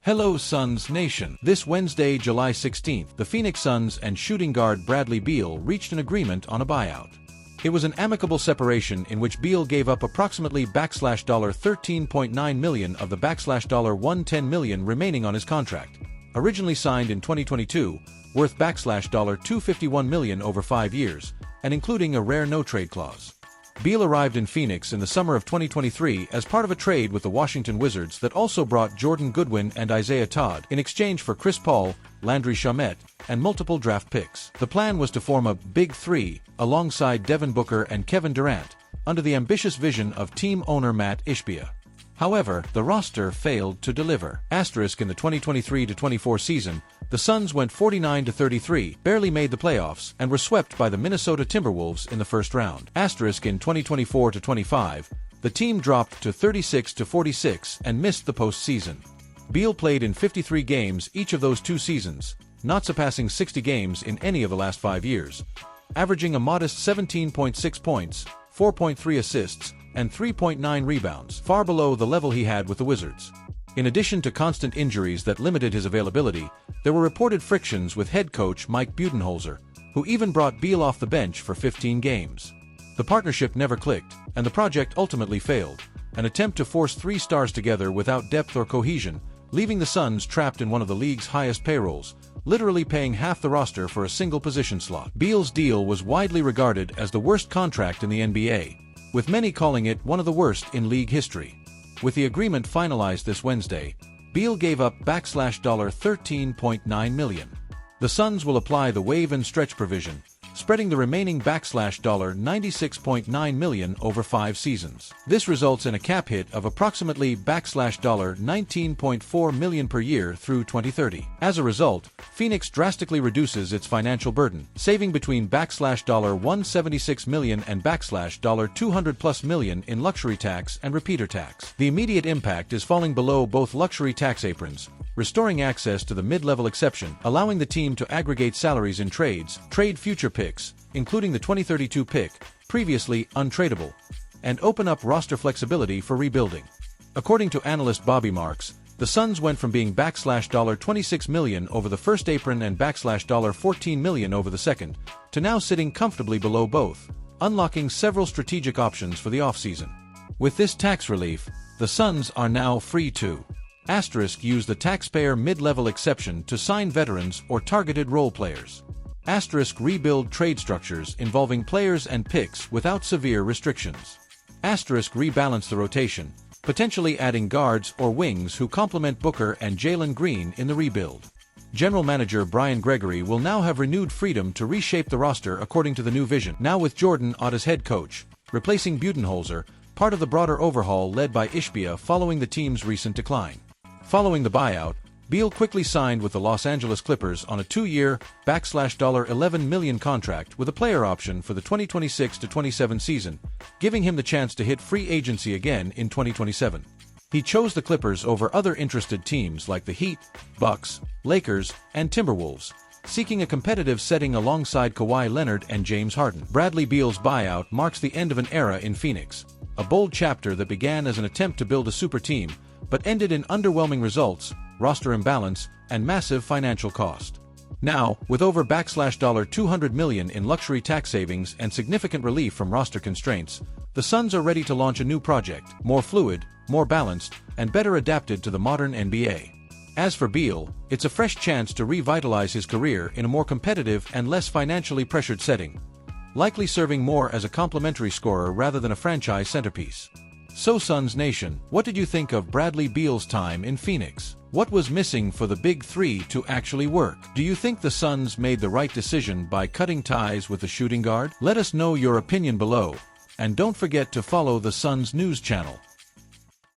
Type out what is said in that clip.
Hello Suns Nation. This Wednesday, July 16th, the Phoenix Suns and shooting guard Bradley Beal reached an agreement on a buyout. It was an amicable separation in which Beal gave up approximately $13.9 million of the $110 million remaining on his contract, originally signed in 2022, worth $251 million over 5 years, and including a rare no-trade clause. Beal arrived in Phoenix in the summer of 2023 as part of a trade with the Washington Wizards that also brought Jordan Goodwin and Isaiah Todd in exchange for Chris Paul, Landry Shamet, and multiple draft picks. The plan was to form a Big Three alongside Devin Booker and Kevin Durant, under the ambitious vision of team owner Matt Ishbia. However, the roster failed to deliver. In the 2023-24 season, the Suns went 49-33, barely made the playoffs, and were swept by the Minnesota Timberwolves in the first round. In 2024-25, the team dropped to 36-46 and missed the postseason. Beal played in 53 games each of those 2 seasons, not surpassing 60 games in any of the last 5 years, averaging a modest 17.6 points, 4.3 assists, and 3.9 rebounds, far below the level he had with the Wizards. In addition to constant injuries that limited his availability, there were reported frictions with head coach Mike Budenholzer, who even brought Beal off the bench for 15 games. The partnership never clicked, and the project ultimately failed, an attempt to force 3 stars together without depth or cohesion, leaving the Suns trapped in one of the league's highest payrolls, literally paying half the roster for a single position slot. Beal's deal was widely regarded as the worst contract in the NBA, with many calling it one of the worst in league history. With the agreement finalized this Wednesday, Beal gave up $13.9 million. The Suns will apply the waive and stretch provision, spreading the remaining $96.9 million over 5 seasons. This results in a cap hit of approximately $19.4 million per year through 2030. As a result, Phoenix drastically reduces its financial burden, saving between $176 million and $200+ million in luxury tax and repeater tax. The immediate impact is falling below both luxury tax aprons, restoring access to the mid-level exception, allowing the team to aggregate salaries in trades, trade future picks, including the 2032 pick, previously untradeable, and open up roster flexibility for rebuilding. According to analyst Bobby Marks, the Suns went from being $26 million over the first apron and $14 million over the second, to now sitting comfortably below both, unlocking several strategic options for the offseason. With this tax relief, the Suns are now free to use the taxpayer mid-level exception to sign veterans or targeted role players. Rebuild trade structures involving players and picks without severe restrictions. Rebalance the rotation, potentially adding guards or wings who complement Booker and Jalen Green in the rebuild. General Manager Brian Gregory will now have renewed freedom to reshape the roster according to the new vision, now with Jordan Ott as head coach, replacing Budenholzer, part of the broader overhaul led by Ishbia following the team's recent decline. Following the buyout, Beal quickly signed with the Los Angeles Clippers on a 2-year, $11 million contract with a player option for the 2026-27 season, giving him the chance to hit free agency again in 2027. He chose the Clippers over other interested teams like the Heat, Bucks, Lakers, and Timberwolves, seeking a competitive setting alongside Kawhi Leonard and James Harden. Bradley Beal's buyout marks the end of an era in Phoenix, a bold chapter that began as an attempt to build a super team, but ended in underwhelming results, roster imbalance, and massive financial cost. Now, with over $200 million in luxury tax savings and significant relief from roster constraints, the Suns are ready to launch a new project, more fluid, more balanced, and better adapted to the modern NBA. As for Beal, it's a fresh chance to revitalize his career in a more competitive and less financially pressured setting, likely serving more as a complementary scorer rather than a franchise centerpiece. So Suns Nation, what did you think of Bradley Beal's time in Phoenix? What was missing for the Big Three to actually work? Do you think the Suns made the right decision by cutting ties with the shooting guard? Let us know your opinion below, and don't forget to follow the Suns News channel.